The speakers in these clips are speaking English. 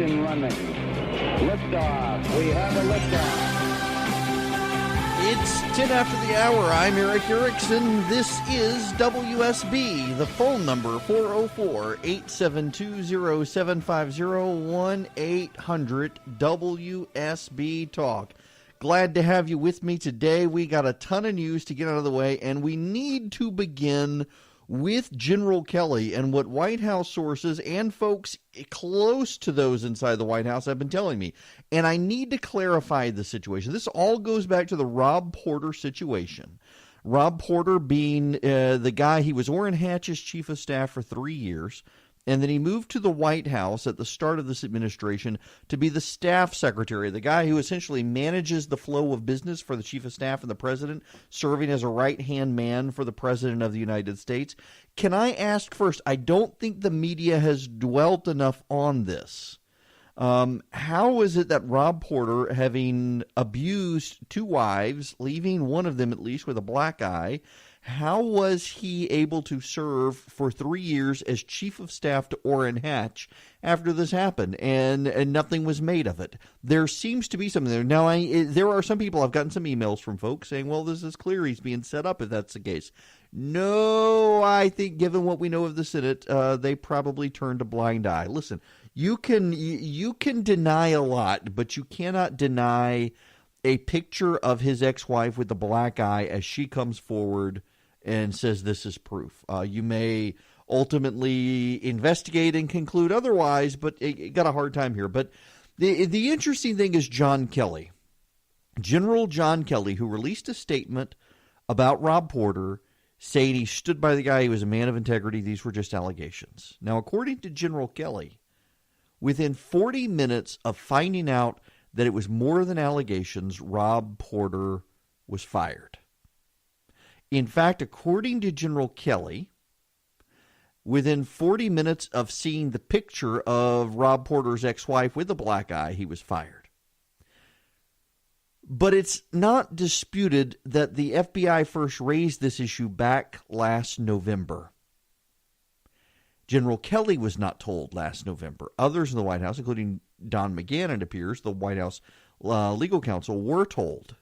Ignition running. Liftoff. We have a liftoff. It's 10 after the hour. I'm Erick Erickson. This is WSB. The phone number, 404-872-0750, 1-800-WSB-TALK. Glad to have you with me today. We got a ton of news to get out of the way, and we need to begin with General Kelly and what White House sources and folks close to those inside the White House have been telling me. And I need to clarify the situation. This all goes back to the Rob Porter situation. Rob Porter being the guy, he was Orrin Hatch's chief of staff for 3 years. And then he moved to the White House at the start of this administration to be the staff secretary, the guy who essentially manages the flow of business for the chief of staff and the president, serving as a right-hand man for the president of the United States. Can I ask first, I don't think the media has dwelt enough on this. How is it that Rob Porter, having abused 2 wives, leaving one of them at least with a black eye, how was he able to serve for 3 years as chief of staff to Orrin Hatch after this happened and nothing was made of it? There seems to be something there. Now, there are some people, I've gotten some emails from folks saying, well, this is clear he's being set up if that's the case. No, I think given what we know of the Senate, they probably turned a blind eye. Listen, you can deny a lot, but you cannot deny a picture of his ex-wife with the black eye as she comes forward and says this is proof. You may ultimately investigate and conclude otherwise, but it got a hard time here. But the interesting thing is John Kelly, General John Kelly, who released a statement about Rob Porter saying he stood by the guy, he was a man of integrity, these were just allegations. Now, according to General Kelly, within 40 minutes of finding out that it was more than allegations, Rob Porter was fired. In fact, according to General Kelly, within 40 minutes of seeing the picture of Rob Porter's ex-wife with a black eye, he was fired. But it's not disputed that the FBI first raised this issue back last November. General Kelly was not told last November. Others in the White House, including Don McGahn, it appears, the White House legal counsel, were told.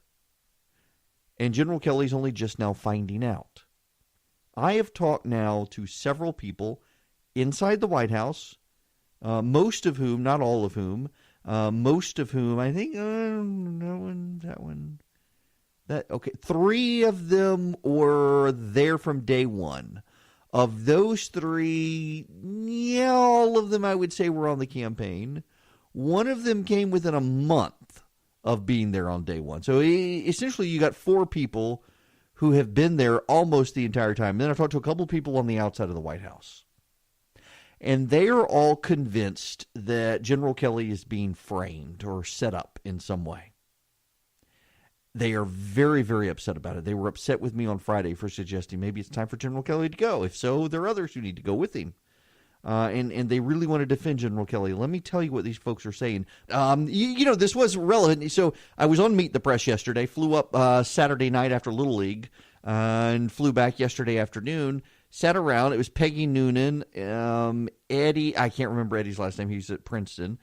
And General Kelly's only just now finding out. I have talked now to several people inside the White House, most of whom, not all of whom, most of whom, I think, okay, 3 of them were there from day one. Of those 3, yeah, all of them I would say were on the campaign. One of them came within a month of being there on day one. So essentially you got 4 people who have been there almost the entire time. And then I've talked to a couple of people on the outside of the White House. And they are all convinced that General Kelly is being framed or set up in some way. They are very, very upset about it. They were upset with me on Friday for suggesting maybe it's time for General Kelly to go. If so, there are others who need to go with him. And they really want to defend General Kelly. Let me tell you what these folks are saying. This was relevant. So I was on Meet the Press yesterday, flew up Saturday night after Little League, and flew back yesterday afternoon, sat around. It was Peggy Noonan, Eddie, I can't remember Eddie's last name. He's at Princeton.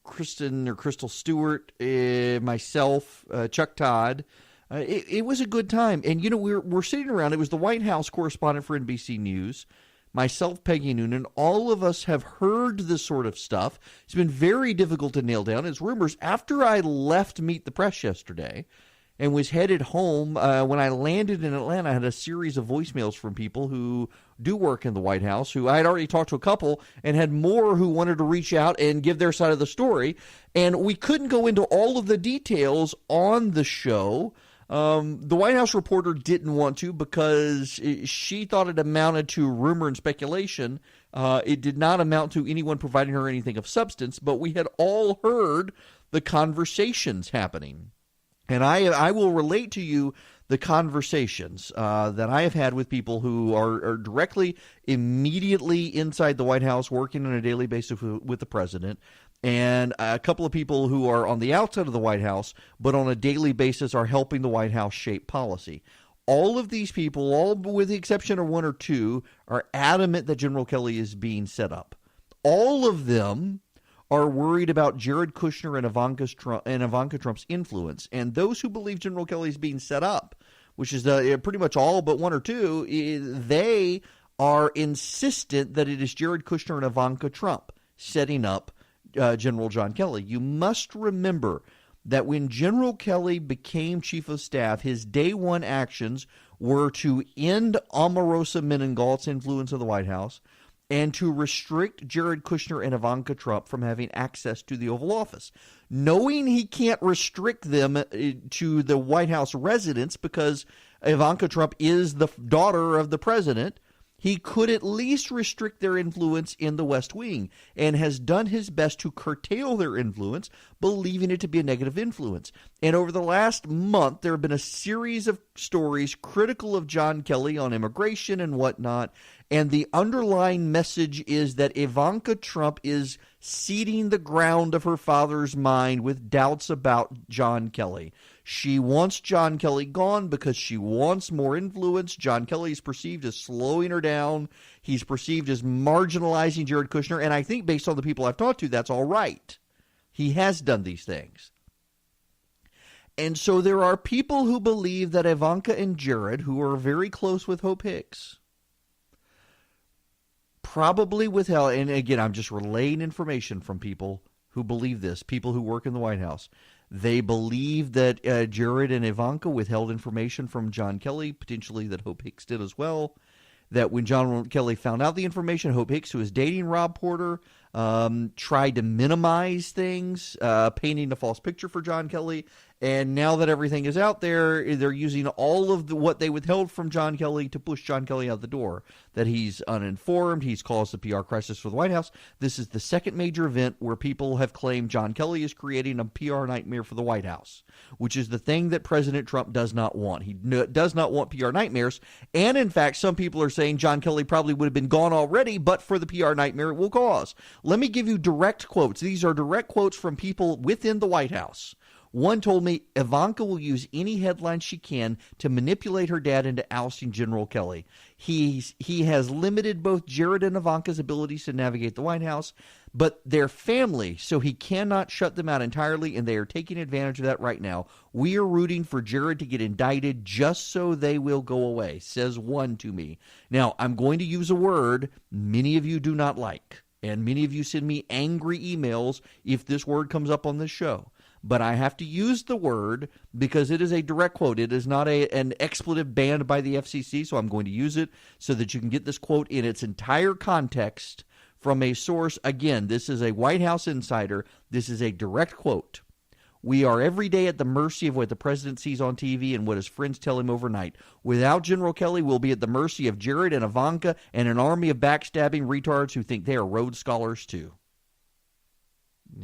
Crystal Stewart, myself, Chuck Todd. It was a good time. And, we're sitting around. It was the White House correspondent for NBC News, myself, Peggy Noonan. All of us have heard this sort of stuff. It's been very difficult to nail down. It's rumors. After I left Meet the Press yesterday and was headed home, when I landed in Atlanta, I had a series of voicemails from people who do work in the White House, who I had already talked to a couple and had more who wanted to reach out and give their side of the story. And we couldn't go into all of the details on the show. The White House reporter didn't want to because she thought it amounted to rumor and speculation. It did not amount to anyone providing her anything of substance, but we had all heard the conversations happening. And I will relate to you the conversations that I have had with people who are directly, immediately inside the White House, working on a daily basis with the president, and a couple of people who are on the outside of the White House, but on a daily basis are helping the White House shape policy. All of these people, all with the exception of 1 or 2, are adamant that General Kelly is being set up. All of them are worried about Jared Kushner and Ivanka Trump's influence. And those who believe General Kelly is being set up, which is pretty much all but one or two, they are insistent that it is Jared Kushner and Ivanka Trump setting up General John Kelly. You must remember that when General Kelly became chief of staff, his day one actions were to end Omarosa Meninghal's influence of the White House and to restrict Jared Kushner and Ivanka Trump from having access to the Oval Office. Knowing he can't restrict them to the White House residence because Ivanka Trump is the daughter of the president, he could at least restrict their influence in the West Wing and has done his best to curtail their influence, believing it to be a negative influence. And over the last month, there have been a series of stories critical of John Kelly on immigration and whatnot. And the underlying message is that Ivanka Trump is seeding the ground of her father's mind with doubts about John Kelly. She wants John Kelly gone because she wants more influence. John Kelly is perceived as slowing her down. He's perceived as marginalizing Jared Kushner. And I think based on the people I've talked to, that's all right. He has done these things. And so there are people who believe that Ivanka and Jared, who are very close with Hope Hicks, probably withheld, and again, I'm just relaying information from people who believe this, people who work in the White House. They believe that Jared and Ivanka withheld information from John Kelly, potentially that Hope Hicks did as well. That when John Kelly found out the information, Hope Hicks, who is dating Rob Porter, tried to minimize things, painting a false picture for John Kelly. And now that everything is out there, they're using all of what they withheld from John Kelly to push John Kelly out the door. That he's uninformed, he's caused a PR crisis for the White House. This is the second major event where people have claimed John Kelly is creating a PR nightmare for the White House, which is the thing that President Trump does not want. He does not want PR nightmares. And in fact, some people are saying John Kelly probably would have been gone already, but for the PR nightmare it will cause. Let me give you direct quotes. These are direct quotes from people within the White House. One told me Ivanka will use any headline she can to manipulate her dad into ousting General Kelly. He has limited both Jared and Ivanka's abilities to navigate the White House, but their family, so he cannot shut them out entirely, and they are taking advantage of that right now. We are rooting for Jared to get indicted just so they will go away, says one to me. Now, I'm going to use a word many of you do not like, and many of you send me angry emails if this word comes up on this show. But I have to use the word because it is a direct quote. It is not an expletive banned by the FCC, so I'm going to use it so that you can get this quote in its entire context from a source. Again, this is a White House insider. This is a direct quote. We are every day at the mercy of what the president sees on TV and what his friends tell him overnight. Without General Kelly, we'll be at the mercy of Jared and Ivanka and an army of backstabbing retards who think they are Rhodes Scholars too.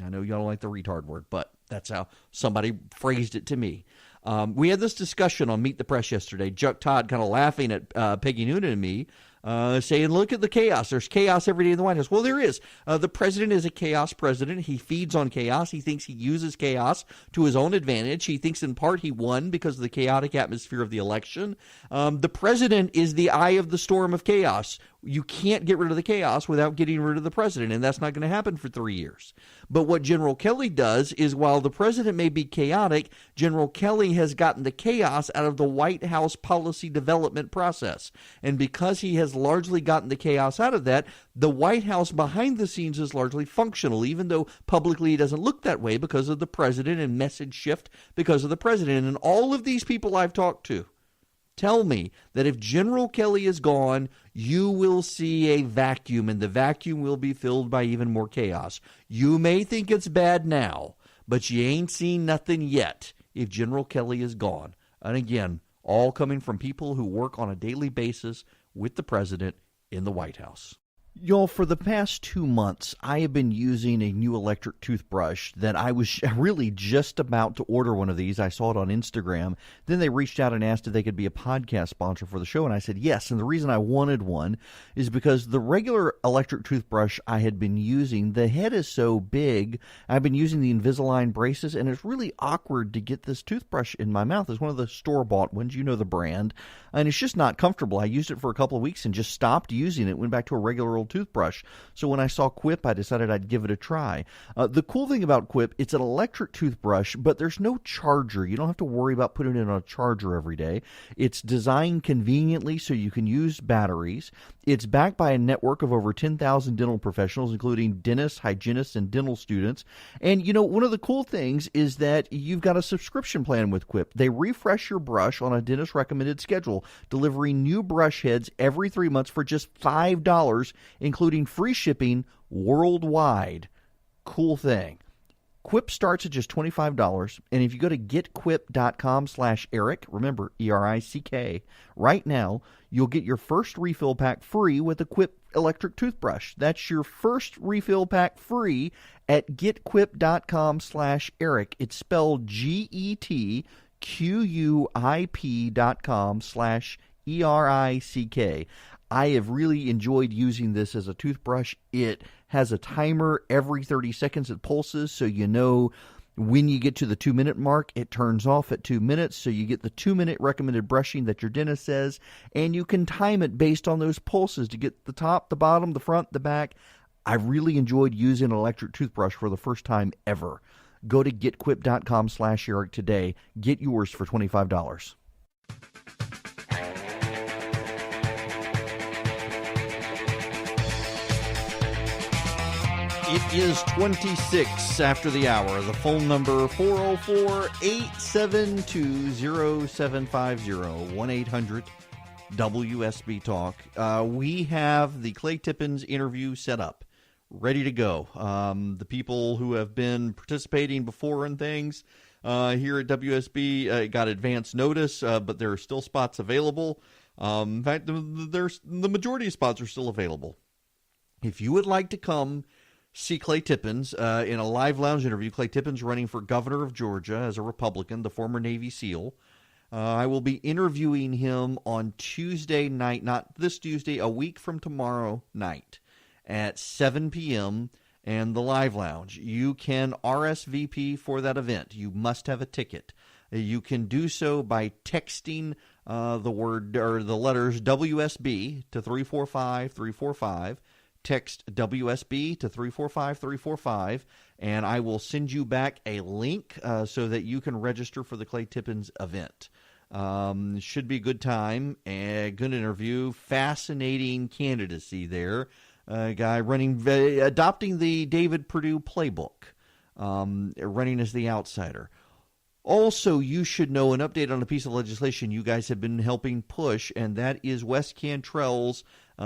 I know y'all don't like the retard word, but that's how somebody phrased it to me. We had this discussion on Meet the Press yesterday. Chuck Todd kind of laughing at Peggy Noonan and me, saying, look at the chaos. There's chaos every day in the White House. Well, there is. The president is a chaos president. He feeds on chaos. He thinks he uses chaos to his own advantage. He thinks in part he won because of the chaotic atmosphere of the election. The president is the eye of the storm of chaos. You can't get rid of the chaos without getting rid of the president, and that's not going to happen for 3 years. But what General Kelly does is, while the president may be chaotic, General Kelly has gotten the chaos out of the White House policy development process. And because he has largely gotten the chaos out of that, the White House behind the scenes is largely functional, even though publicly it doesn't look that way because of the president and message shift because of the president. And all of these people I've talked to tell me that if General Kelly is gone, you will see a vacuum, and the vacuum will be filled by even more chaos. You may think it's bad now, but you ain't seen nothing yet if General Kelly is gone. And again, all coming from people who work on a daily basis with the president in the White House. Y'all, for the past 2 months, I have been using a new electric toothbrush that I was really just about to order one of these. I saw it on Instagram. Then they reached out and asked if they could be a podcast sponsor for the show, and I said yes. And the reason I wanted one is because the regular electric toothbrush I had been using, the head is so big. I've been using the Invisalign braces, and it's really awkward to get this toothbrush in my mouth. It's one of the store-bought ones. You know the brand. And it's just not comfortable. I used it for a couple of weeks and just stopped using it, went back to a regular old professional toothbrush. So when I saw Quip, I decided I'd give it a try. The cool thing about Quip, it's an electric toothbrush, but there's no charger. You don't have to worry about putting it on a charger every day. It's designed conveniently so you can use batteries. It's backed by a network of over 10,000 dental professionals, including dentists, hygienists, and dental students. And, one of the cool things is that you've got a subscription plan with Quip. They refresh your brush on a dentist-recommended schedule, delivering new brush heads every 3 months for just $5, including free shipping worldwide. Cool thing. Quip starts at just $25, and if you go to getquip.com/Erick, remember, E-R-I-C-K, right now, you'll get your first refill pack free with a Quip electric toothbrush. That's your first refill pack free at getquip.com/Erick. It's spelled GETQUIP.com/ERICK. I have really enjoyed using this as a toothbrush. It has a timer every 30 seconds. It pulses, so you know when you get to the 2-minute mark, it turns off at 2 minutes, so you get the 2-minute recommended brushing that your dentist says, and you can time it based on those pulses to get the top, the bottom, the front, the back. I really enjoyed using an electric toothbrush for the first time ever. Go to getquip.com/Erick today. Get yours for $25. It is 26 after the hour. The phone number 404-872-0750, 1-800-WSB Talk. We have the Clay Tippins interview set up, ready to go. The people who have been participating before and things here at WSB got advance notice, but there are still spots available. In fact, the majority of spots are still available. If you would like to come see Clay Tippins in a live lounge interview. Clay Tippins running for governor of Georgia as a Republican, the former Navy SEAL. I will be interviewing him on Tuesday night, not this Tuesday, a week from tomorrow night at 7 p.m. and the live lounge. You can RSVP for that event. You must have a ticket. You can do so by texting the word or the letters WSB to 345-345. Text WSB to 345-345, and I will send you back a link so that you can register for the Clay Tippins event. Should be a good time, a good interview, fascinating candidacy there. A guy adopting the David Perdue playbook, running as the outsider. Also, you should know an update on a piece of legislation you guys have been helping push, and that is Wes Cantrell's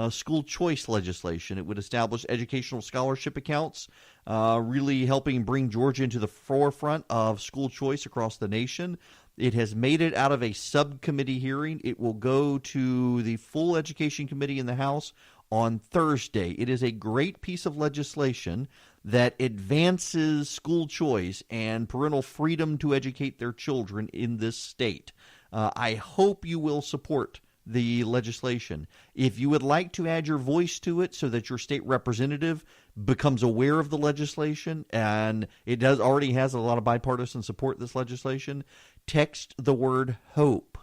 school choice legislation. It would establish educational scholarship accounts, really helping bring Georgia into the forefront of school choice across the nation. It has made it out of a subcommittee hearing. It will go to the full education committee in the House on Thursday. It is a great piece of legislation that advances school choice and parental freedom to educate their children in this state. I hope you will support the legislation. If you would like to add your voice to it so that your state representative becomes aware of the legislation, and it already has a lot of bipartisan support, this legislation, text the word HOPE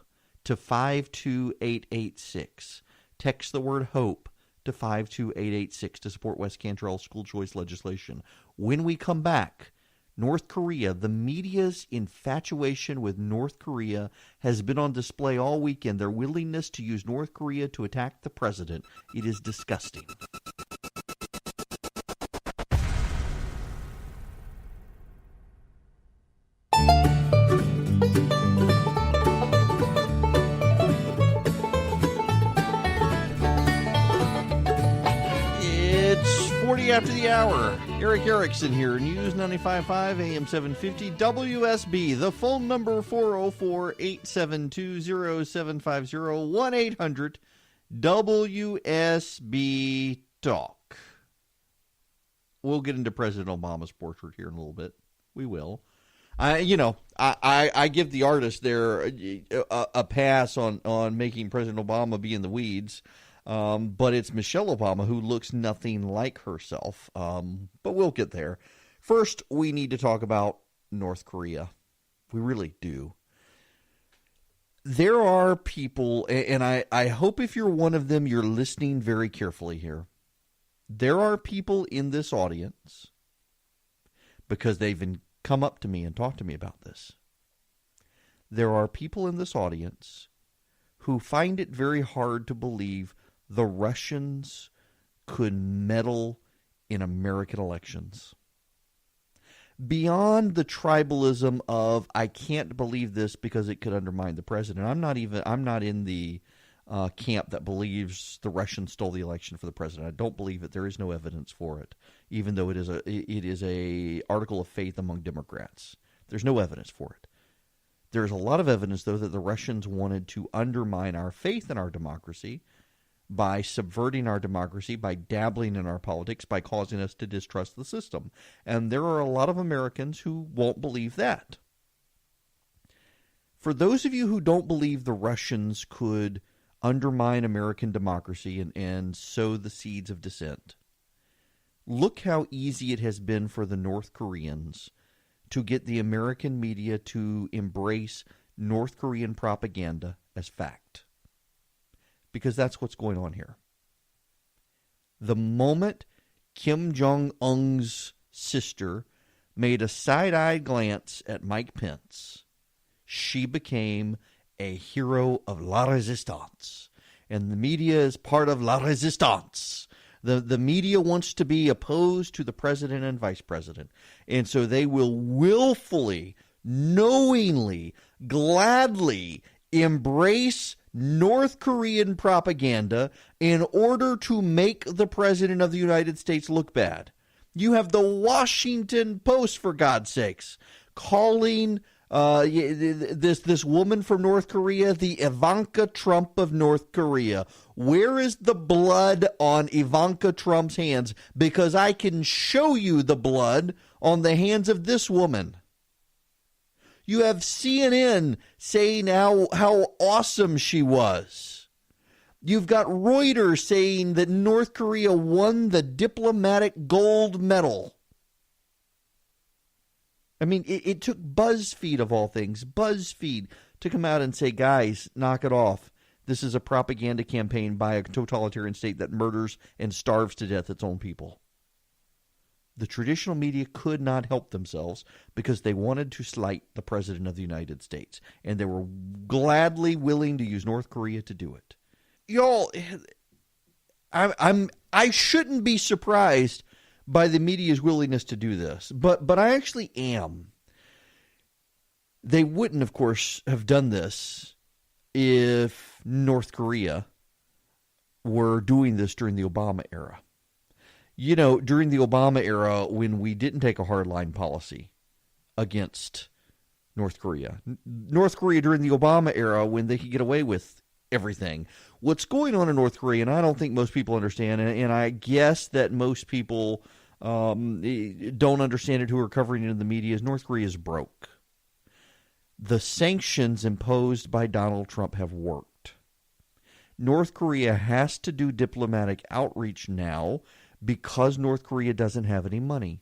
to 52886. Text the word HOPE to 52886 to support Wes Cantrell's school choice legislation. When we come back, North Korea, the media's infatuation with North Korea has been on display all weekend. Their willingness to use North Korea to attack the president. It is disgusting. After the hour, Erick Erickson here, News 95.5 AM 750 WSB. The phone number 404-872-0750, 1-800-WSB Talk. We'll get into President Obama's portrait here in a little bit. We will. I give the artist there a pass on making President Obama be in the weeds. But it's Michelle Obama who looks nothing like herself. But we'll get there. First, we need to talk about North Korea. We really do. There are people, and I hope if you're one of them, you're listening very carefully here. There are people in this audience, because they've come up to me and talked to me about this. There are people in this audience who find it very hard to believe the Russians could meddle in American elections. Beyond the tribalism of, I can't believe this because it could undermine the president. I'm not in the camp that believes the Russians stole the election for the president. I don't believe it. There is no evidence for it, even though it is a article of faith among Democrats. There's no evidence for it. There's a lot of evidence, though, that the Russians wanted to undermine our faith in our democracy by subverting our democracy, by dabbling in our politics, by causing us to distrust the system. And there are a lot of Americans who won't believe that. For those of you who don't believe the Russians could undermine American democracy and sow the seeds of dissent, look how easy it has been for the North Koreans to get the American media to embrace North Korean propaganda as fact. Because that's what's going on here. The moment Kim Jong-un's sister made a side-eyed glance at Mike Pence, she became a hero of La Resistance. And the media is part of La Resistance. The media wants to be opposed to the president and vice president. And so they will willfully, knowingly, gladly embrace North Korean propaganda in order to make the president of the United States look bad. You have the Washington Post, for God's sakes, calling this woman from North Korea the Ivanka Trump of North Korea. Where is the blood on Ivanka Trump's hands? Because I can show you the blood on the hands of this woman. You have CNN saying how awesome she was. You've got Reuters saying that North Korea won the diplomatic gold medal. I mean, it took BuzzFeed, of all things, BuzzFeed, to come out and say, guys, knock it off. This is a propaganda campaign by a totalitarian state that murders and starves to death its own people. The traditional media could not help themselves because they wanted to slight the president of the United States. And they were gladly willing to use North Korea to do it. Y'all, I shouldn't be surprised by the media's willingness to do this, but I actually am. They wouldn't, of course, have done this if North Korea were doing this during the Obama era. You know, during the Obama era, when we didn't take a hardline policy against North Korea. North Korea during the Obama era, when they could get away with everything. What's going on in North Korea, and I don't think most people understand, and I guess that most people don't understand it who are covering it in the media, is North Korea is broke. The sanctions imposed by Donald Trump have worked. North Korea has to do diplomatic outreach now because North Korea doesn't have any money.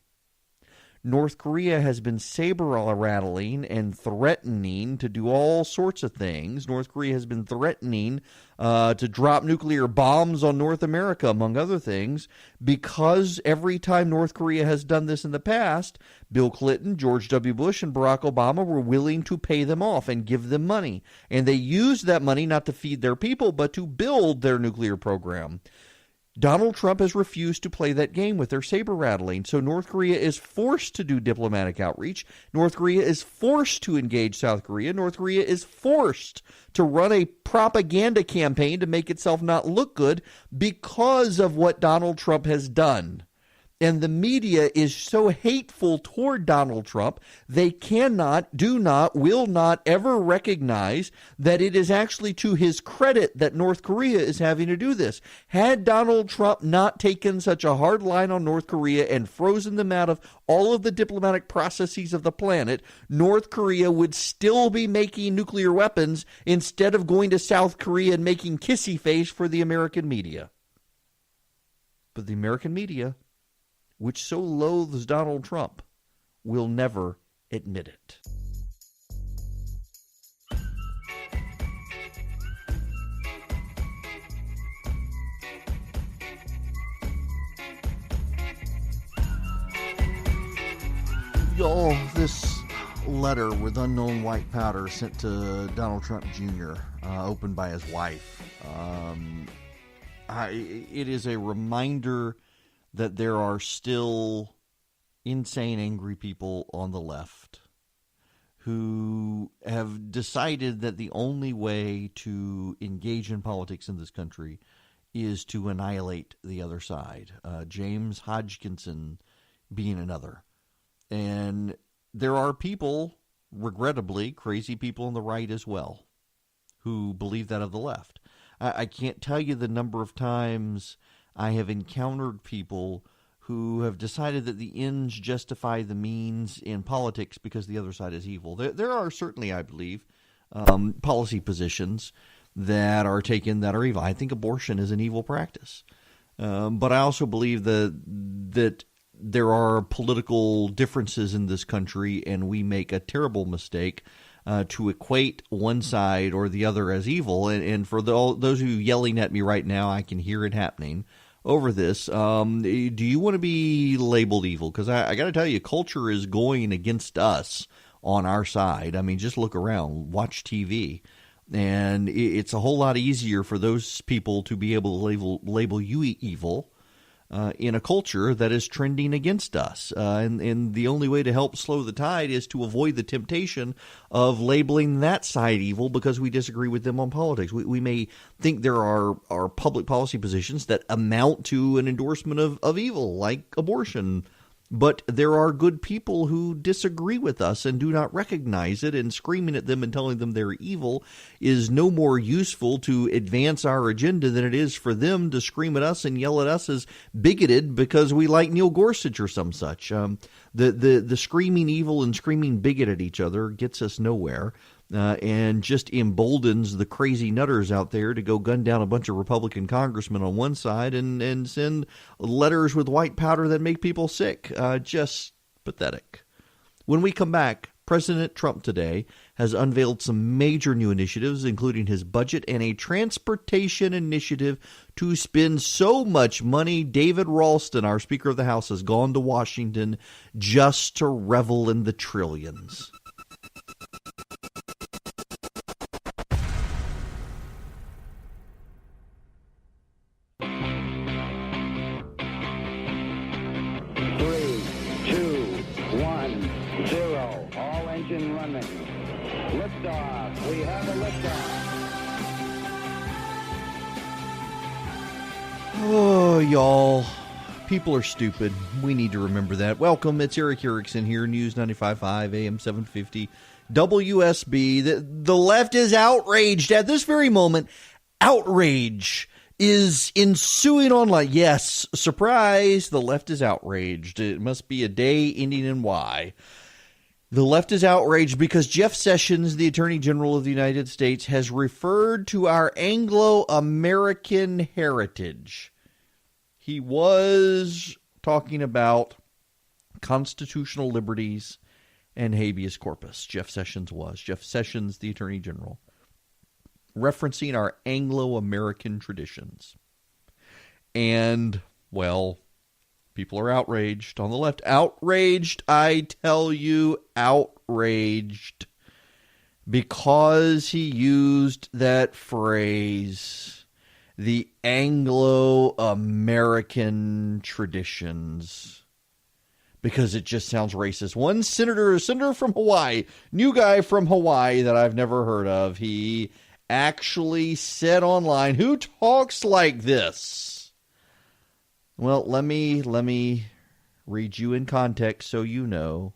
North Korea has been saber-rattling and threatening to do all sorts of things. North Korea has been threatening to drop nuclear bombs on North America, among other things, because every time North Korea has done this in the past, Bill Clinton, George W. Bush, and Barack Obama were willing to pay them off and give them money. And they used that money not to feed their people, but to build their nuclear program. Donald Trump has refused to play that game with their saber-rattling, so North Korea is forced to do diplomatic outreach. North Korea is forced to engage South Korea. North Korea is forced to run a propaganda campaign to make itself not look good because of what Donald Trump has done. And the media is so hateful toward Donald Trump, they cannot, do not, will not ever recognize that it is actually to his credit that North Korea is having to do this. Had Donald Trump not taken such a hard line on North Korea and frozen them out of all of the diplomatic processes of the planet, North Korea would still be making nuclear weapons instead of going to South Korea and making kissy face for the American media. But the American media, which so loathes Donald Trump, will never admit it. Y'all, this letter with unknown white powder sent to Donald Trump Jr., opened by his wife. It is a reminder that there are still insane, angry people on the left who have decided that the only way to engage in politics in this country is to annihilate the other side. James Hodgkinson being another. And there are people, regrettably, crazy people on the right as well, who believe that of the left. I can't tell you the number of times I have encountered people who have decided that the ends justify the means in politics because the other side is evil. There are certainly, I believe, policy positions that are taken that are evil. I think abortion is an evil practice. But I also believe that there are political differences in this country, and we make a terrible mistake to equate one side or the other as evil. And for those of you yelling at me right now, I can hear it happening over this. Do you want to be labeled evil? Because I got to tell you, culture is going against us on our side. I mean, just look around, watch TV. And it's a whole lot easier for those people to be able to label you evil in a culture that is trending against us. And the only way to help slow the tide is to avoid the temptation of labeling that side evil because we disagree with them on politics. We may think there are public policy positions that amount to an endorsement of evil, like abortion. But there are good people who disagree with us and do not recognize it, and screaming at them and telling them they're evil is no more useful to advance our agenda than it is for them to scream at us and yell at us as bigoted because we like Neil Gorsuch or some such. The screaming evil and screaming bigot at each other gets us nowhere. And just emboldens the crazy nutters out there to go gun down a bunch of Republican congressmen on one side and send letters with white powder that make people sick. Just pathetic. When we come back, President Trump today has unveiled some major new initiatives, including his budget and a transportation initiative to spend so much money. David Ralston, our Speaker of the House, has gone to Washington just to revel in the trillions. Running. Liftoff. We have a liftoff. Oh, y'all. People are stupid. We need to remember that. Welcome. It's Erick Erickson here. News 95.5 AM 750 WSB. The left is outraged at this very moment. Outrage is ensuing online. Yes, surprise. The left is outraged. It must be a day ending in Y. The left is outraged because Jeff Sessions, the Attorney General of the United States, has referred to our Anglo-American heritage. He was talking about constitutional liberties and habeas corpus. Jeff Sessions, the Attorney General, referencing our Anglo-American traditions. And, well, people are outraged on the left. Outraged, I tell you, outraged. Because he used that phrase, the Anglo-American traditions. Because it just sounds racist. One senator from Hawaii, new guy from Hawaii that I've never heard of, he actually said online, "Who talks like this?" Well, let me read you in context so you know.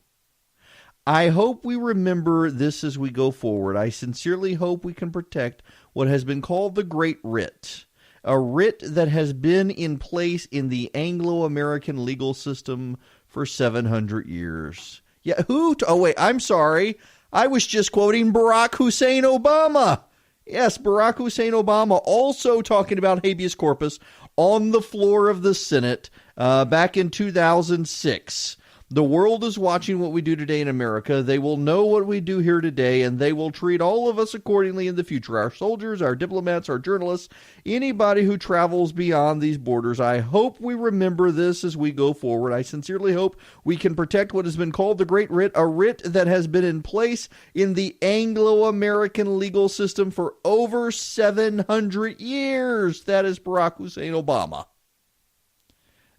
I hope we remember this as we go forward. I sincerely hope we can protect what has been called the Great Writ, a writ that has been in place in the Anglo-American legal system for 700 years. Yeah, oh, wait, I'm sorry. I was just quoting Barack Hussein Obama. Yes, Barack Hussein Obama also talking about habeas corpus on the floor of the Senate back in 2006. The world is watching what we do today in America. They will know what we do here today, and they will treat all of us accordingly in the future. Our soldiers, our diplomats, our journalists, anybody who travels beyond these borders. I hope we remember this as we go forward. I sincerely hope we can protect what has been called the Great Writ, a writ that has been in place in the Anglo-American legal system for over 700 years. That is Barack Hussein Obama.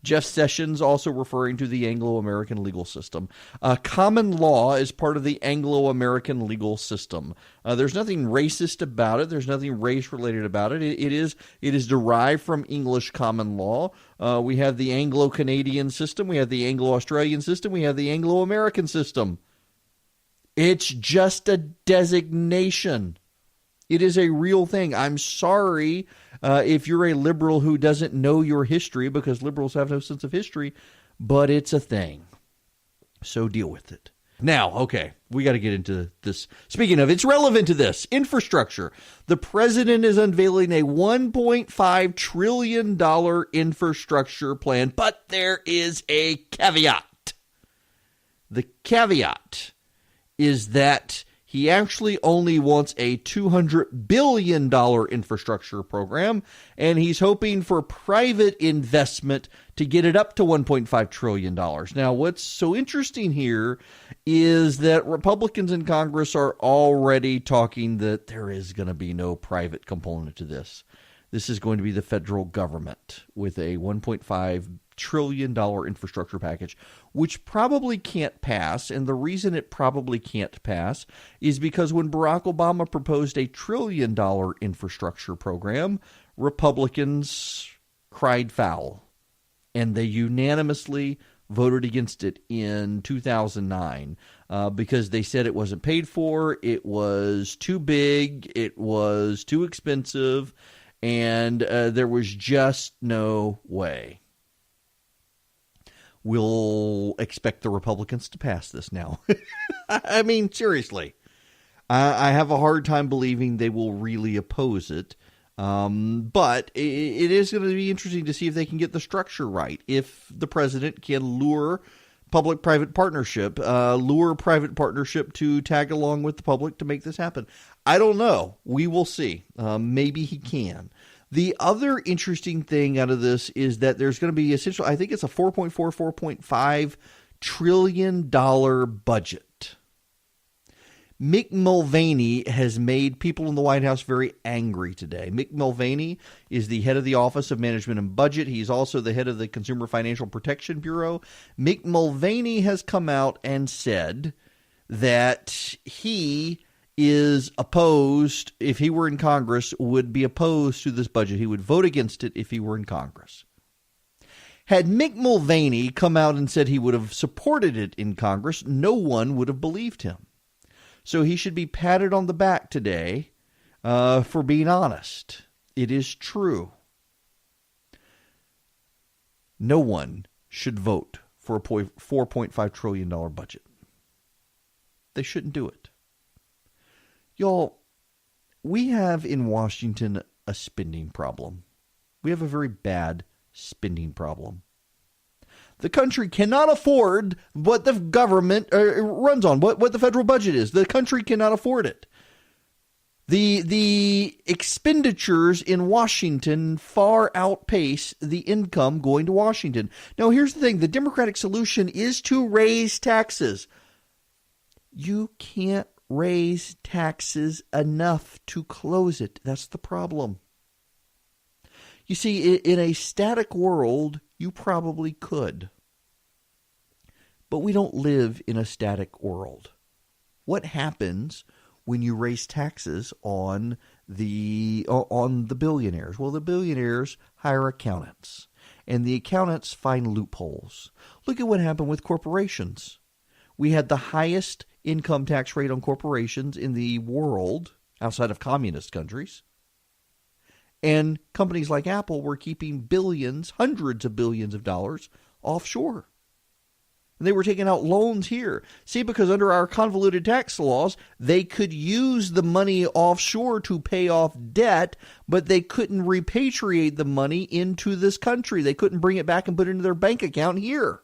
Jeff Sessions also referring to the Anglo-American legal system. Common law is part of the Anglo-American legal system. There's nothing racist about it. There's nothing race-related about it. It is derived from English common law. We have the Anglo-Canadian system. We have the Anglo-Australian system. We have the Anglo-American system. It's just a designation. It is a real thing. I'm sorry if you're a liberal who doesn't know your history, because liberals have no sense of history, but it's a thing. So deal with it. Now, okay, we got to get into this. Speaking of, it's relevant to this. Infrastructure. The president is unveiling a $1.5 trillion infrastructure plan, but there is a caveat. The caveat is that he actually only wants a $200 billion infrastructure program, and he's hoping for private investment to get it up to $1.5 trillion. Now, what's so interesting here is that Republicans in Congress are already talking that there is going to be no private component to this. This is going to be the federal government with a $1.5 trillion infrastructure package, which probably can't pass. And the reason it probably can't pass is because when Barack Obama proposed a $1 trillion infrastructure program, Republicans cried foul, and they unanimously voted against it in 2009 because they said it wasn't paid for, it was too big, it was too expensive, and there was just no way. We'll expect the Republicans to pass this now. I mean, seriously. I have a hard time believing they will really oppose it. But it is going to be interesting to see if they can get the structure right. If the president can lure public-private partnership to tag along with the public to make this happen. I don't know. We will see. Maybe he can. The other interesting thing out of this is that there's going to be essentially, I think it's a $4.5 trillion budget. Mick Mulvaney has made people in the White House very angry today. Mick Mulvaney is the head of the Office of Management and Budget. He's also the head of the Consumer Financial Protection Bureau. Mick Mulvaney has come out and said that he is opposed, if he were in Congress, would be opposed to this budget. He would vote against it if he were in Congress. Had Mick Mulvaney come out and said he would have supported it in Congress, no one would have believed him. So he should be patted on the back today for being honest. It is true. No one should vote for a $4.5 trillion budget. They shouldn't do it. Y'all, we have in Washington a spending problem. We have a very bad spending problem. The country cannot afford what the government runs on, what the federal budget is. The country cannot afford it. The expenditures in Washington far outpace the income going to Washington. Now, here's the thing. The Democratic solution is to raise taxes. You can't raise taxes enough to close it. That's the problem. You see, in a static world, you probably could. But we don't live in a static world. What happens when you raise taxes on the billionaires? Well, the billionaires hire accountants, and the accountants find loopholes. Look at what happened with corporations. We had the highest income tax rate on corporations in the world outside of communist countries. And companies like Apple were keeping billions, hundreds of billions of dollars offshore. And they were taking out loans here. See, because under our convoluted tax laws, they could use the money offshore to pay off debt, but they couldn't repatriate the money into this country. They couldn't bring it back and put it into their bank account here.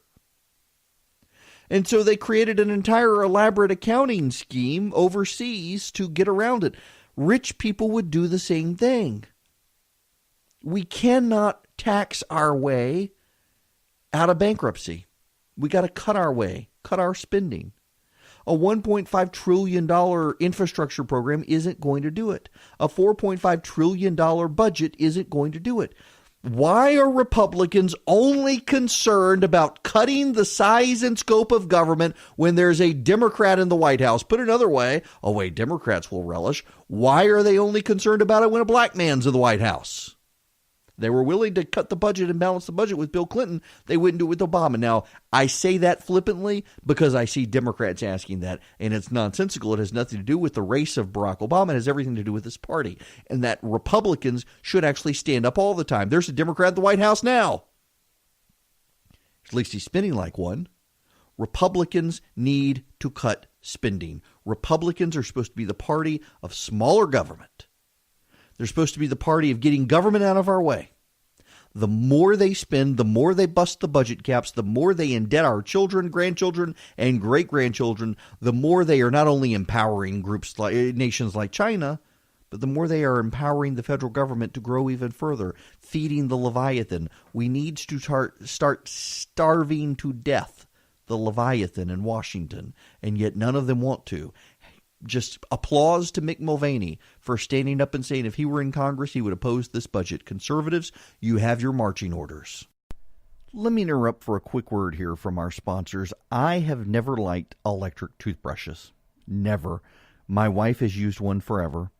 And so they created an entire elaborate accounting scheme overseas to get around it. Rich people would do the same thing. We cannot tax our way out of bankruptcy. We got to cut our way, cut our spending. A $1.5 trillion infrastructure program isn't going to do it. A $4.5 trillion budget isn't going to do it. Why are Republicans only concerned about cutting the size and scope of government when there's a Democrat in the White House? Put another way, a way Democrats will relish, why are they only concerned about it when a black man's in the White House? They were willing to cut the budget and balance the budget with Bill Clinton. They wouldn't do it with Obama. Now, I say that flippantly because I see Democrats asking that, and it's nonsensical. It has nothing to do with the race of Barack Obama. It has everything to do with his party, and that Republicans should actually stand up all the time. There's a Democrat in the White House now. At least he's spending like one. Republicans need to cut spending. Republicans are supposed to be the party of smaller government. They're supposed to be the party of getting government out of our way. The more they spend, the more they bust the budget caps, the more they indebt our children, grandchildren, and great-grandchildren, the more they are not only empowering groups like nations like China, but the more they are empowering the federal government to grow even further, feeding the Leviathan. We need to start starving to death the Leviathan in Washington, and yet none of them want to. Just applause to Mick Mulvaney for standing up and saying if he were in Congress, he would oppose this budget. Conservatives, you have your marching orders. Let me interrupt for a quick word here from our sponsors. I have never liked electric toothbrushes. Never. My wife has used one forever,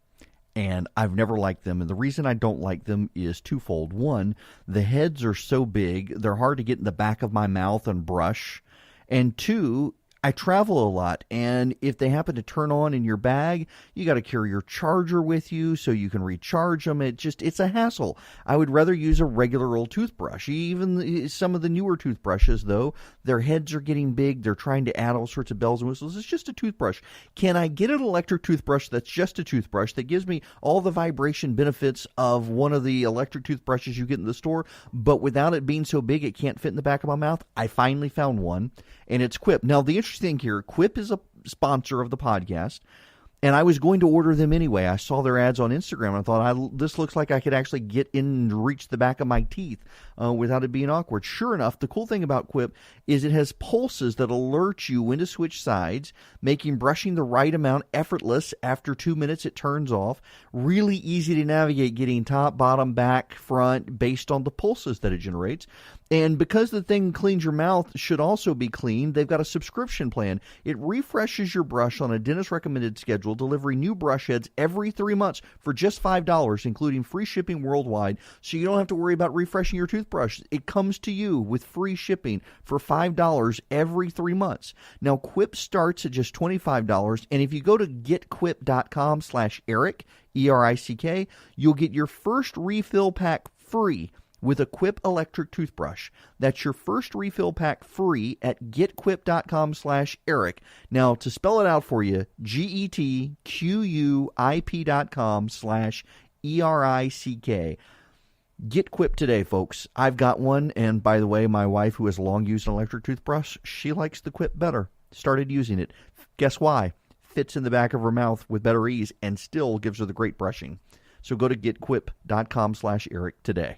and I've never liked them. And the reason I don't like them is twofold. One, the heads are so big, they're hard to get in the back of my mouth and brush. And two, I travel a lot, and if they happen to turn on in your bag, you got to carry your charger with you so you can recharge them. It's a hassle. I would rather use a regular old toothbrush. Even some of the newer toothbrushes, though, their heads are getting big. They're trying to add all sorts of bells and whistles. It's just a toothbrush. Can I get an electric toothbrush that's just a toothbrush that gives me all the vibration benefits of one of the electric toothbrushes you get in the store, but without it being so big it can't fit in the back of my mouth? I finally found one, and it's Quip. Now, the interesting thing here, Quip is a sponsor of the podcast, and I was going to order them anyway. I saw their ads on Instagram, and I thought, this looks like I could actually get in and reach the back of my teeth without it being awkward. Sure enough, the cool thing about Quip is it has pulses that alert you when to switch sides, making brushing the right amount effortless. After 2 minutes, it turns off. Really easy to navigate, getting top, bottom, back, front, based on the pulses that it generates. And because the thing cleans your mouth should also be clean, they've got a subscription plan. It refreshes your brush on a dentist-recommended schedule, delivering new brush heads every 3 months for just $5, including free shipping worldwide, so you don't have to worry about refreshing your toothbrush. It comes to you with free shipping for $5 every 3 months. Now, Quip starts at just $25, and if you go to getquip.com/Erick, E-R-I-C-K, you'll get your first refill pack free with a Quip electric toothbrush. That's your first refill pack free at getquip.com/Erick. Now, to spell it out for you, getquip.com/ERICK. Get Quip today, folks. I've got one, and by the way, my wife, who has long used an electric toothbrush, she likes the Quip better. Started using it. Guess why? Fits in the back of her mouth with better ease and still gives her the great brushing. So go to getquip.com/Erick today.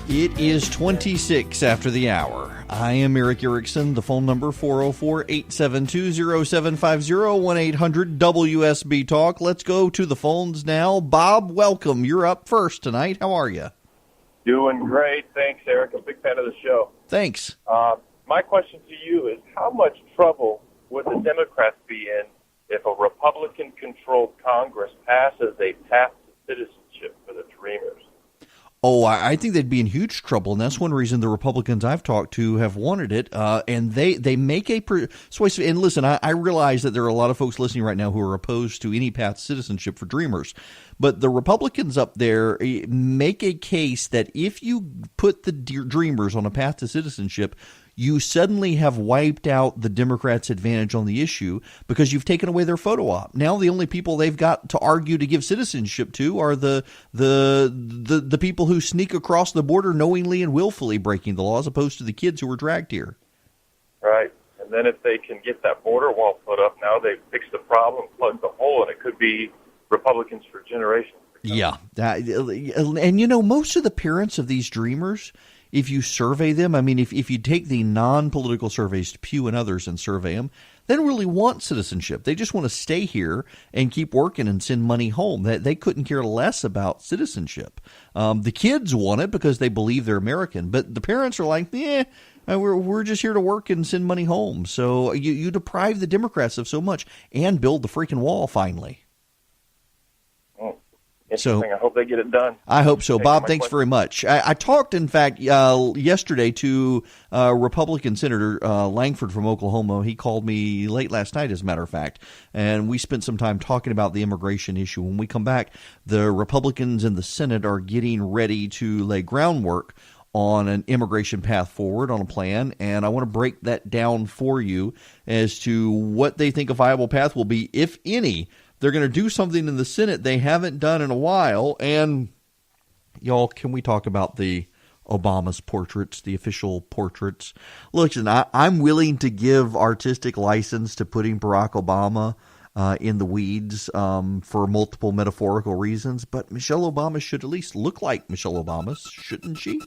It is 26 after the hour. I am Erick Erickson. The phone number 404-872-0750, 1-800-WSB-TALK. Let's go to the phones now. Bob, welcome. You're up first tonight. How are you? Doing great. Thanks, Eric. I'm a big fan of the show. Thanks. My question to you is, how much trouble would the Democrats be in if a Republican-controlled Congress passes a path to citizenship for the Dreamers? Oh, I think they'd be in huge trouble, and that's one reason the Republicans I've talked to have wanted it. And they make a persuasive. And listen, I realize that there are a lot of folks listening right now who are opposed to any path to citizenship for Dreamers, But the Republicans up there make a case that if you put the Dreamers on a path to citizenship, you suddenly have wiped out the Democrats' advantage on the issue because you've taken away their photo op. Now the only people they've got to argue to give citizenship to are the people who sneak across the border knowingly and willfully breaking the law, as opposed to the kids who were dragged here. Right. And then if they can get that border wall put up, now they've fixed the problem, plugged the hole, and it could be Republicans for generations. Yeah. And, most of the parents of these Dreamers, if you survey them, I mean, if you take the non-political surveys, Pew and others, and survey them, they don't really want citizenship. They just want to stay here and keep working and send money home. They couldn't care less about citizenship. The kids want it because they believe they're American, but the parents are like, we're just here to work and send money home. So you deprive the Democrats of so much and build the freaking wall finally. Interesting. I hope they get it done. I hope so. Bob, thanks very much. I talked, in fact, yesterday to Republican Senator Langford from Oklahoma. He called me late last night, as a matter of fact, and we spent some time talking about the immigration issue. When we come back, the Republicans in the Senate are getting ready to lay groundwork on an immigration path forward, on a plan, and I want to break that down for you as to what they think a viable path will be, if any. They're going to do something in the Senate they haven't done in a while. And, y'all, can we talk about the Obama's portraits, the official portraits? Listen, I'm willing to give artistic license to putting Barack Obama in the weeds for multiple metaphorical reasons, but Michelle Obama should at least look like Michelle Obama, shouldn't she?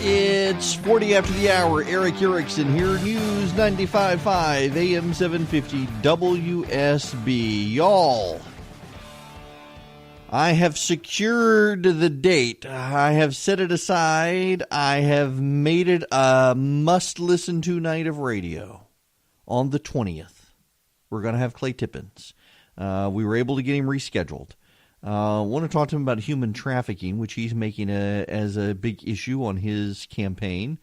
It's 40 after the hour. Erick Erickson here. News 95.5 AM 750 WSB. Y'all, I have secured the date. I have set it aside. I have made it a must-listen-to night of radio on the 20th. We're going to have Clay Tippins. We were able to get him rescheduled. I want to talk to him about human trafficking, which he's making as a big issue on his campaign,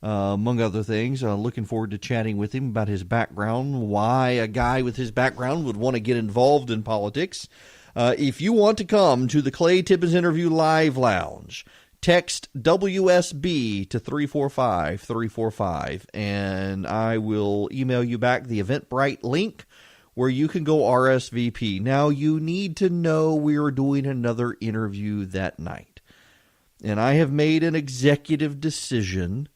among other things. Looking forward to chatting with him about his background, why a guy with his background would want to get involved in politics. If you want to come to the Clay Tippins Interview Live Lounge, text WSB to 345-345, and I will email you back the Eventbrite link where you can go RSVP. Now, you need to know we are doing another interview that night. And I have made an executive decision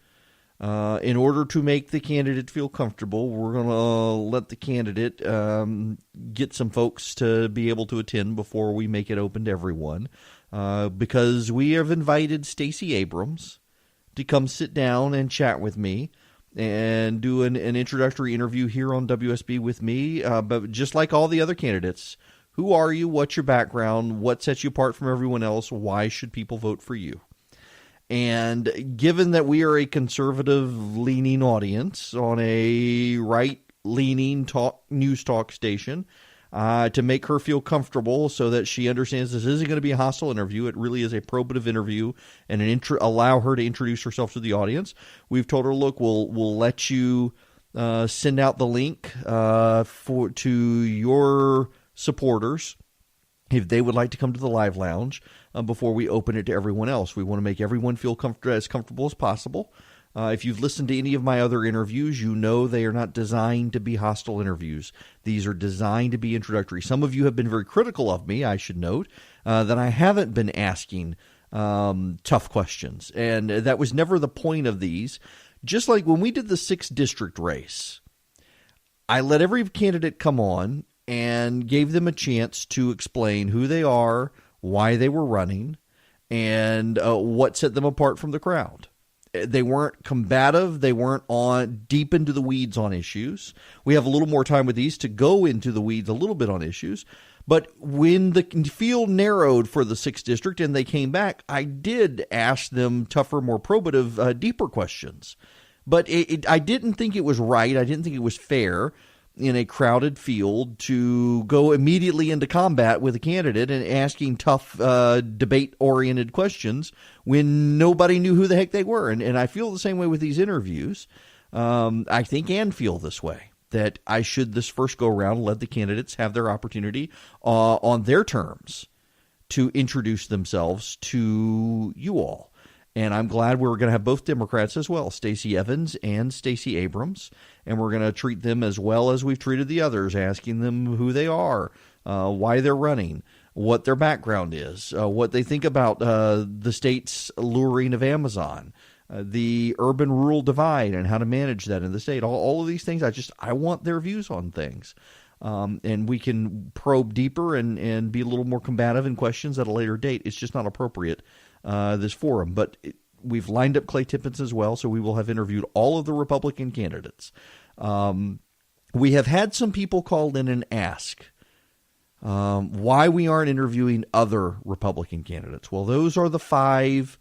in order to make the candidate feel comfortable. We're going to let the candidate get some folks to be able to attend before we make it open to everyone. Because we have invited Stacey Abrams to come sit down and chat with me and do an introductory interview here on WSB with me. But just like all the other candidates, who are you? What's your background? What sets you apart from everyone else? Why should people vote for you? And given that we are a conservative-leaning audience on a right-leaning news talk station, to make her feel comfortable so that she understands this isn't going to be a hostile interview. It really is a probative interview and allow her to introduce herself to the audience. We've told her, look, we'll let you send out the link to your supporters if they would like to come to the live lounge before we open it to everyone else. We want to make everyone feel as comfortable as possible. If you've listened to any of my other interviews, you know they are not designed to be hostile interviews. These are designed to be introductory. Some of you have been very critical of me, I should note, that I haven't been asking tough questions. And that was never the point of these. Just like when we did the 6th district race, I let every candidate come on and gave them a chance to explain who they are, why they were running, and what set them apart from the crowd. They weren't combative. They weren't on deep into the weeds on issues. We have a little more time with these to go into the weeds a little bit on issues. But when the field narrowed for the 6th district and they came back, I did ask them tougher, more probative, deeper questions. But I didn't think it was right. I didn't think it was fair in a crowded field to go immediately into combat with a candidate and asking tough debate-oriented questions when nobody knew who the heck they were. And I feel the same way with these interviews. I think and feel this way, that I should this first go around let the candidates have their opportunity on their terms to introduce themselves to you all. And I'm glad we're going to have both Democrats as well, Stacey Evans and Stacey Abrams. And we're going to treat them as well as we've treated the others, asking them who they are, why they're running, what their background is, what they think about the state's luring of Amazon, the urban-rural divide and how to manage that in the state. All of these things, I want their views on things. And we can probe deeper and be a little more combative in questions at a later date. It's just not appropriate, this forum. But we've lined up Clay Tippins as well, so we will have interviewed all of the Republican candidates. We have had some people call in and ask why we aren't interviewing other Republican candidates. Well, those are the 5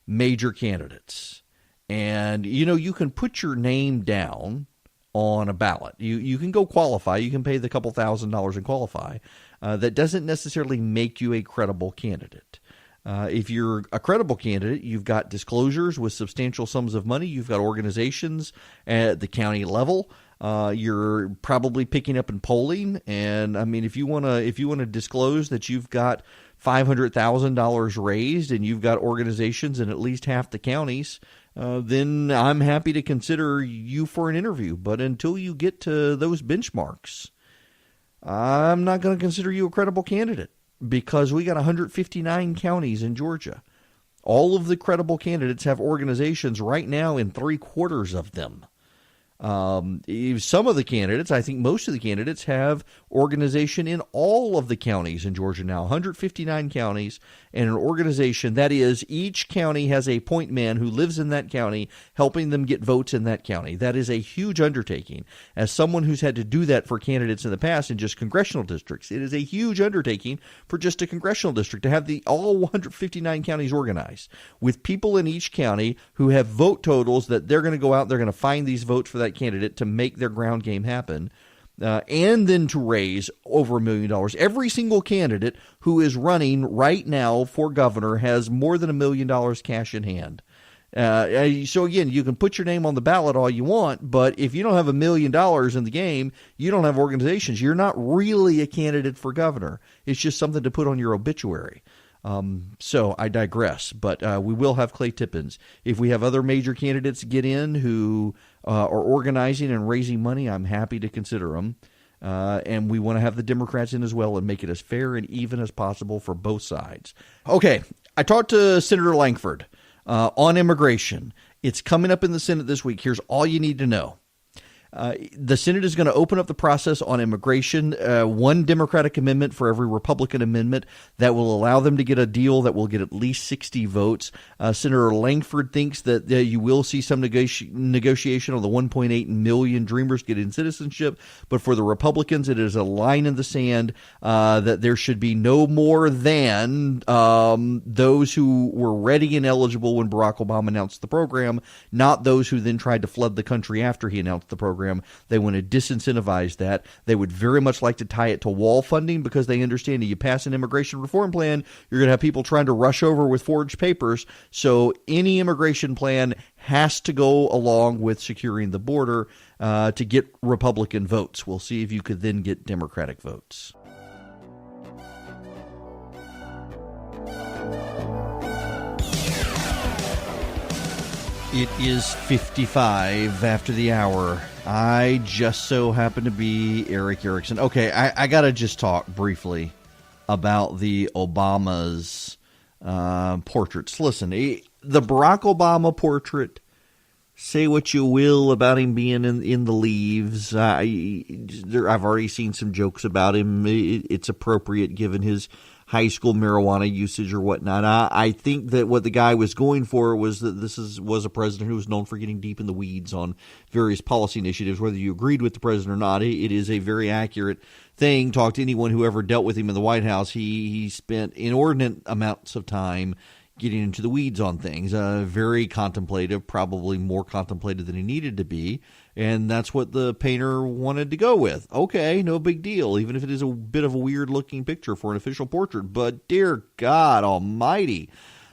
major candidates. And, you can put your name down on a ballot. You can go qualify. You can pay the couple $1,000s and qualify. That doesn't necessarily make you a credible candidate. If you're a credible candidate, you've got disclosures with substantial sums of money. You've got organizations at the county level. You're probably picking up in polling. And I mean, if you want to disclose that you've got $500,000 raised and you've got organizations in at least half the counties, then I'm happy to consider you for an interview. But until you get to those benchmarks, I'm not going to consider you a credible candidate, because we got 159 counties in Georgia. All of the credible candidates have organizations right now in 3/4 of them. Some of the candidates, I think most of the candidates, have organization in all of the counties in Georgia now, 159 counties, and an organization that is, each county has a point man who lives in that county helping them get votes in that county. That is a huge undertaking. As someone who's had to do that for candidates in the past in just congressional districts, it is a huge undertaking for just a congressional district to have all 159 counties organized with people in each county who have vote totals that they're going to go out, they're going to find these votes for that candidate to make their ground game happen, and then to raise over $1 million. Every single candidate who is running right now for governor has more than $1 million cash in hand. So again, you can put your name on the ballot all you want, but if you don't have $1 million in the game, you don't have organizations. You're not really a candidate for governor. It's just something to put on your obituary. So I digress, but we will have Clay Tippins. If we have other major candidates get in who are organizing and raising money, I'm happy to consider them. And we want to have the Democrats in as well and make it as fair and even as possible for both sides. Okay, I talked to Senator Langford on immigration. It's coming up in the Senate this week. Here's all you need to know. The Senate is going to open up the process on immigration, one Democratic amendment for every Republican amendment that will allow them to get a deal that will get at least 60 votes. Senator Langford thinks that you will see some negotiation on the 1.8 million Dreamers getting citizenship, but for the Republicans, it is a line in the sand that there should be no more than those who were ready and eligible when Barack Obama announced the program, not those who then tried to flood the country after he announced the program. They want to disincentivize that. They would very much like to tie it to wall funding because they understand that you pass an immigration reform plan, you're going to have people trying to rush over with forged papers. So any immigration plan has to go along with securing the border to get Republican votes. We'll see if you could then get Democratic votes. It is 55 after the hour. I just so happen to be Erick Erickson. Okay, I got to just talk briefly about the Obama's portraits. Listen, the Barack Obama portrait, say what you will about him being in the leaves. I've already seen some jokes about him. It's appropriate given his high school marijuana usage or whatnot. I think that what the guy was going for was that this was a president who was known for getting deep in the weeds on various policy initiatives. Whether you agreed with the president or not, it is a very accurate thing. Talk to anyone who ever dealt with him in the White House. He spent inordinate amounts of time getting into the weeds on things. Very contemplative, probably more contemplative than he needed to be, and that's what the painter wanted to go with. Okay, no big deal, even if it is a bit of a weird-looking picture for an official portrait. But dear God almighty,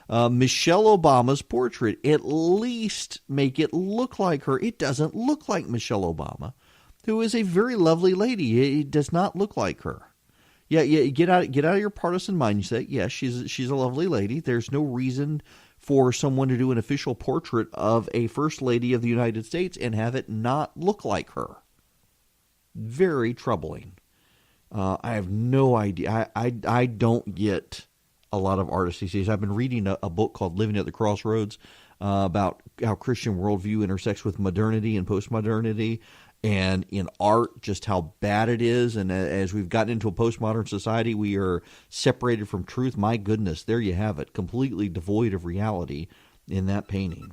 Michelle Obama's portrait, at least make it look like her. It doesn't look like Michelle Obama, who is a very lovely lady. It does not look like her. Yeah, get out of your partisan mindset. Yes, she's a lovely lady. There's no reason for someone to do an official portrait of a first lady of the United States and have it not look like her. Very troubling. I have no idea. I don't get a lot of artists these days. I've been reading a book called Living at the Crossroads about how Christian worldview intersects with modernity and postmodernity. And in art, just how bad it is. And as we've gotten into a postmodern society, we are separated from truth. My goodness, there you have it, completely devoid of reality in that painting.